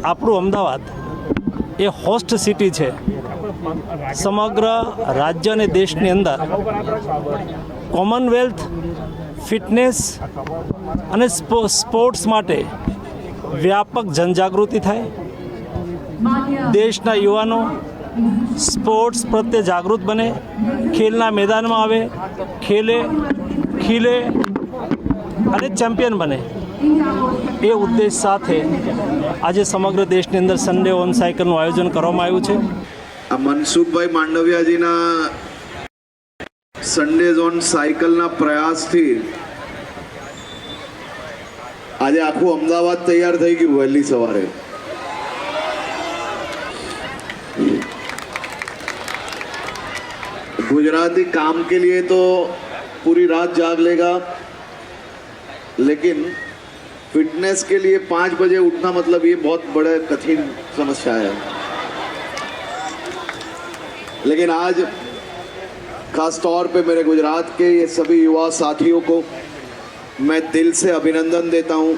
આપણું અમદાવાદ એ host city છે. સમગ્ર રાજ્ય અને દેશની અંદર કોમનવેલ્થ, ફિટનેસ અને સ્પોર્ટ્સ માટે વ્યાપક જનજાગૃતિ થાય. દેશના યુવાનો સ્પોર્ટ્સ પ્રત્યે જાગૃત બને, ખેલના મેદાનમાં આવે, ખેલે, ખીલે અને ચેમ્પિયન બને. એ ઉદ્દેશ સાથે આજે સમગ્ર દેશની અંદર સન્ડે ઓન સાયકલનું આયોજન કરવામાં આવ્યું છે. આ મનસુખભાઈ માંડવિયાજીના સન્ડેઝ ઓન સાયકલના પ્રયાસથી આજે આખું અમદાવાદ તૈયાર થઈ ગયું વહેલી સવારે. गुजराती काम के लिए तो पूरी रात जाग लेगा, लेकिन फिटनेस के लिए 5 बजे उठना मतलब ये बहुत बड़ा कठिन समस्या है. लेकिन आज खास तौर पे मेरे गुजरात के ये सभी युवा साथियों को मैं दिल से अभिनंदन देता हूँ.